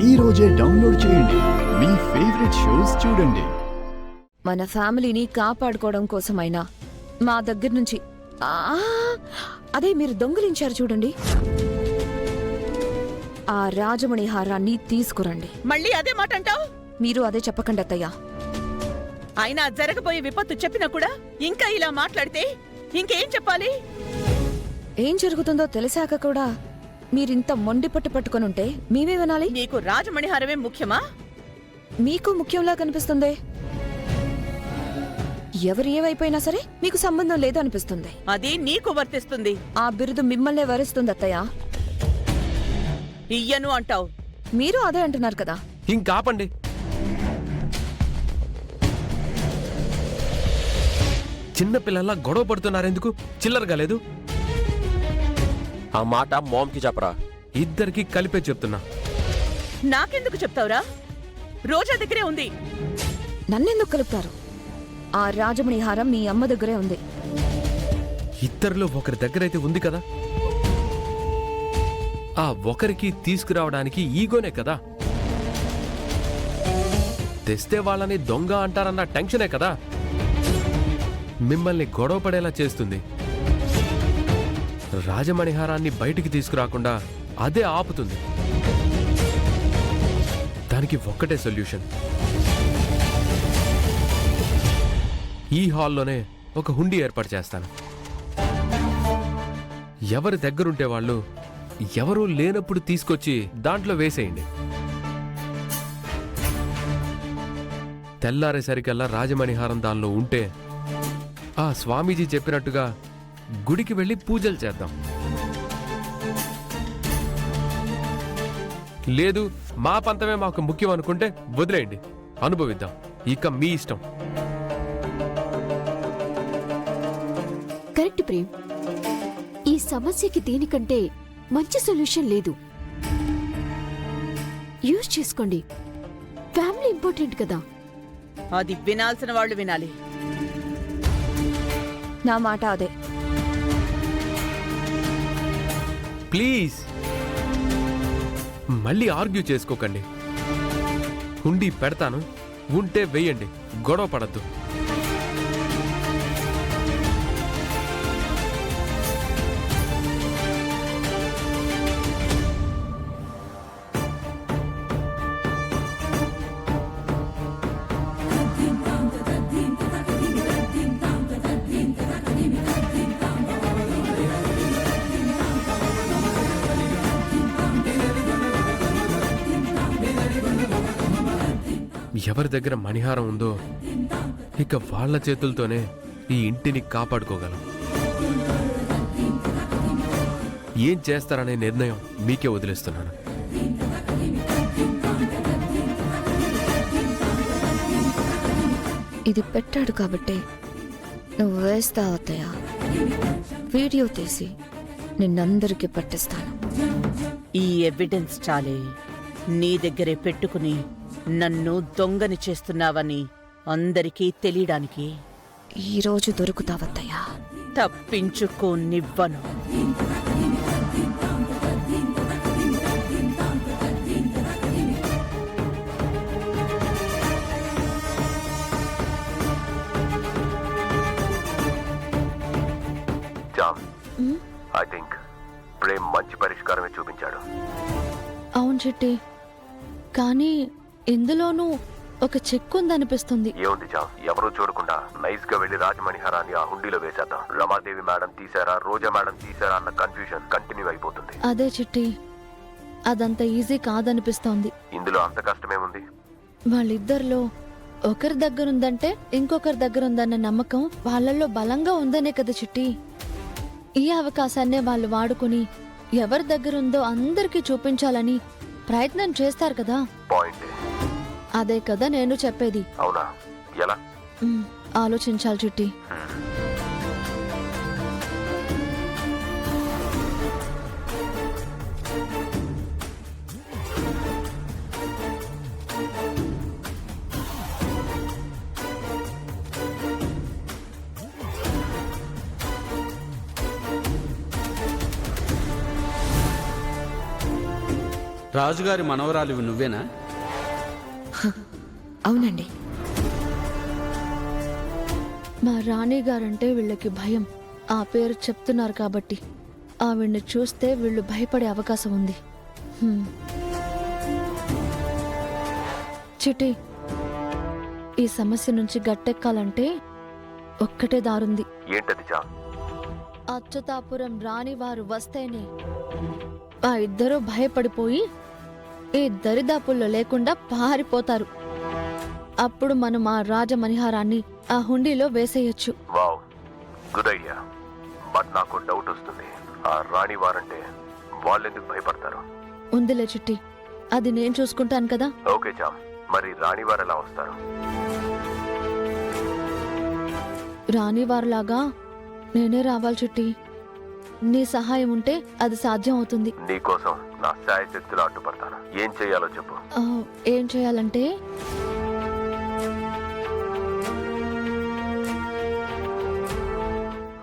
ఈ రోజే డౌన్లోడ్ చేయండి. మీ ఫేవరెట్ షోస్ చూడండి. మన ఫ్యామిలీని కాపాడుకోవడం కోసమైనా మా దగ్గర నుంచి అదే మీరు దొంగిలించారు చూడండి, ఆ రాజమణి హారాన్ని తీసుకురండి. మళ్ళీ అదే మాట అంటావు? మీరు అదే చెప్పకండి అత్తయ్య. అయినా జరగబోయే విపత్తు చెప్పినా కూడా ఇంకా ఇలా మాట్లాడితే ఇంకేం చెప్పాలి? ఏం జరుగుతుందో తెలిసాక కూడా మీరింత మొండి పట్టు పట్టుకొనుంటే మేమే వినాలి. నీకు రాజమణిహారమే ముఖ్యమా? మీకు ముఖ్యంలా కనిపిస్తుంది. ఎవరు ఏవైపోయినా సరే మీకు సంబంధం లేదు అనిపిస్తుంది. అది నీకు వర్తిస్తుంది. ఆ బిరుదు మిమ్మల్నే వరిస్తుంది అత్తయ్య. ఇయ్యను అంటావు. మీరు అదే అంటున్నారు కదా. ఇంకాపండి. చిన్నపిల్లల్లా గొడవ పడుతున్నారెందుకు? చిల్లరగా లేదు. ఆ మాట మామ్కి చెప్పరా. ఇద్దరికి కలిపే చెప్తున్నా. నాకెందుకు చెప్తావురా? రోజా దగ్గరే ఉంది. నన్నెందుకు కలుపుతారు? ఆ రాజమణి హారం మీ అమ్మ దగ్గరే ఉంది. ఇద్దరిలో ఒకరి దగ్గరైతే ఉంది కదా. ఆ ఒకరికి తీసుకురావడానికి ఈగోనే కదా. తెస్తే వాళ్ళని దొంగ అంటారన్న టెన్షనే కదా మిమ్మల్ని గొడవ పడేలా చేస్తుంది. రాజమణిహారాన్ని బయటికి తీసుకురాకుండా అదే ఆపుతుంది. దానికి ఒక్కటే సొల్యూషన్. ఈ హాల్లోనే ఒక హుండీ ఏర్పాటు చేస్తాను. ఎవరి దగ్గరుంటే వాళ్ళు ఎవరూ లేనప్పుడు తీసుకొచ్చి దాంట్లో వేసేయండి. తెల్లారేసరికల్లా రాజమణిహారం దానిలో ఉంటే ఆ స్వామీజీ చెప్పినట్టుగా గుడికి వెళ్ళి పూజలు చేద్దాం. లేదు మా పంతమే మాకు ముఖ్యం అనుకుంటే వదిలేయండి, అనుభవిద్దాం. ఇక మీ ఇష్టం. కరెక్ట్ ప్రేమ్. ఈ సమస్యకి దీనికంటే మంచి సొల్యూషన్ లేదు. యూజ్ చేసుకోండి. ఫ్యామిలీ ఇంపార్టెంట్ కదా. అది వినాల్సిన వాళ్ళు వినాలి. నా మాట అదే. ప్లీజ్ మళ్ళీ ఆర్గ్యూ చేసుకోకండి. హుండీ పెడతాను, ఉంటే వెయ్యండి, గొడవ పడద్దు. ఎవరి దగ్గర మణిహారం ఉందో ఇక వాళ్ళ చేతులతోనే ఈ ఇంటిని కాపాడుకోగలం. ఏం చేస్తారనే నిర్ణయం మీకే వదిలేస్తున్నాను. ఇది పెట్టాడు కాబట్టి నువ్వు వేస్తావు అత్తయ్య. వీడియో తీసి నిన్నందరికీ పట్టిస్తాను. ఈ ఎవిడెన్స్ చాలే నీ దగ్గరే పెట్టుకుని నన్ను దొంగని చేస్తున్నావని అందరికీ తెలియడానికి. ఈరోజు దొరుకుతావత్తయ్య. తప్పించుకోనివ్వను. ఐ థింక్ ప్రేమ్ మంచి పరిష్కారమే చూపించాడు. అవును చిట్టి, కానీ ఇందులోనూ ఒక చెక్ ఉందనిపిస్తుంది. ఏముంది జామ్, ఎవరూ చూడకుండా నైస్ గా వెళ్లి రాజమణిహారాన్ని ఆ హుండీలో వేసేద్దాం. రమాదేవి మేడం తీసారా, రోజా మేడం తీసారా అన్న కన్ఫ్యూజన్ కంటిన్యూ అయిపోతుంది. అదే చిట్టి, అదంత ఈజీ కాదనిపిస్తోంది. ఇందులో అంత కష్టమేముంది? వాళ్ళిద్దరిలో ఒకరి దగ్గరుందంటే ఇంకొకరి దగ్గరుందన్న నమ్మకం వాళ్ళల్లో బలంగా ఉందనే కదా చిట్టి. ఈ అవకాశాన్నే వాళ్ళు వాడుకుని ఎవరి దగ్గరుందో అందరికీ చూపించాలని ప్రయత్నం చేస్తారు కదా. పాయింట్. అదే కదా నేను చెప్పేది. అవునా? ఎలా? ఆలోచించాలి చిట్టి. రాజుగారి మనవరాలివి నువ్వేనా? అవునండి. మా రాణి గారంటే వీళ్ళకి భయం. ఆ పేరు చెప్తున్నారు కాబట్టి ఆవిడ్ని చూస్తే వీళ్ళు భయపడే అవకాశం ఉంది. హ్మ్. చిటి, ఈ సమస్య నుంచి గట్టెక్కాలంటే ఒక్కటే దారుంది. ఏంటది జాన్? అచ్యుతాపురం రాణి వారు వస్తేనే ఆ ఇద్దరూ భయపడిపోయి ఈ దరిదాపుల్లో లేకుండా పారిపోతారు. అప్పుడు మనం ఆ రాజమణిహారాన్ని ఆ హుండీలో వేసేయొచ్చు. Wow, good idea. బట్ నాకు డౌట్ వస్తుంది. ఆ రాణి వారంటే వాళ్ళెందుకు భయపడతారు? ఉందిలే చిట్టి, అది నేను చూసుకుంటాను కదా. ఓకే జామ్, మరి రాణి వారు ఎలా వస్తారు? రాణి వారిలాగా నేనే రావాలి చిట్టి. నీ సహాయం ఉంటే అది సాధ్యం అవుతుంది. నీకోసం నా శాయశక్తులు అడ్డుపడతాను. ఏం చేయాలో చెప్పు. ఏం చేయాలంటే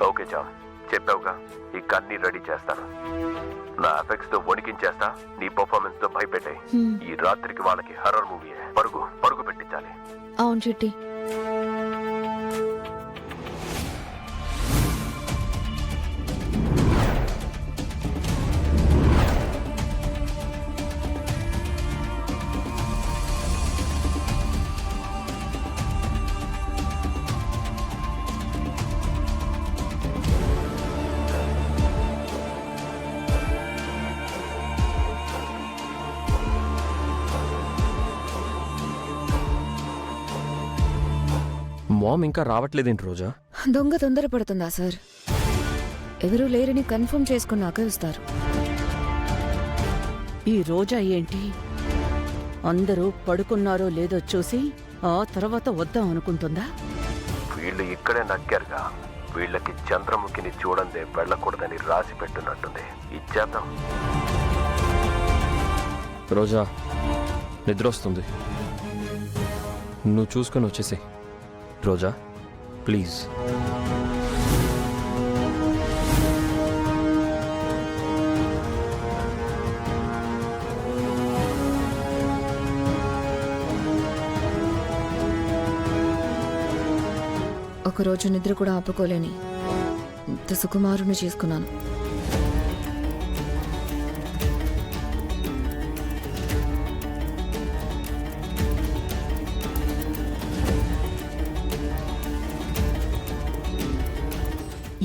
ఓకే జామ్, చెప్పావుగా, ఈ కన్నీ రెడీ చేస్తాను. నా ఎఫెక్ట్స్ తో వణికించేస్తా, నీ పర్ఫార్మెన్స్ తో భయపెట్టాయి. ఈ రాత్రికి వాళ్ళకి హర్రర్ మూవీ పరుగు పరుగు పెట్టించాలి. అవును చిట్టి. మామ్ ఇంకా రావట్లేదేంటి రోజా? దొంగ తొందరపడుతుందా సార్? ఎవరూ లేరని కన్ఫర్మ్ చేసుకున్నాక ఇస్తారు. ఈ రోజా ఏంటి, అందరూ పడుకున్నారో లేదో చూసి ఆ తర్వాత వద్దాం అనుకుంటుందా? వీళ్ళు ఇక్కడే నక్కారుగా. వీళ్ళకి చంద్రముఖిని చూడందే వెళ్ళకూడదని రాసి పెట్టున్నట్టుంది. ఇచ్చేద్దాం. రోజా, నిద్ర వస్తుంది, నువ్వు చూసుకొని వచ్చేసి. రోజా ప్లీజ్. ఒకరోజు నిద్ర కూడా ఆపుకోలేని ఇంత సుకుమారుని చేసుకున్నాను.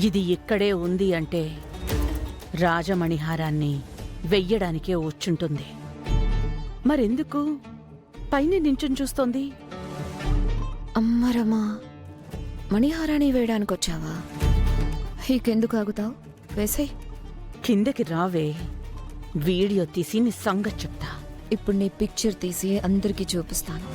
ఇది ఇక్కడే ఉంది అంటే రాజమణిహారాన్ని వెయ్యడానికే వచ్చుంటుంది. మరెందుకు పైన నించుని చూస్తోంది? అమ్మరమా, మణిహారాన్ని వేయడానికొచ్చావా? ఇంకెందుకు ఆగుతావు? వేసేయ్. కిందకి రావే, వీడియో తీసి నీ సంగతి చెప్తా. ఇప్పుడు నీ పిక్చర్ తీసి అందరికీ చూపిస్తాను.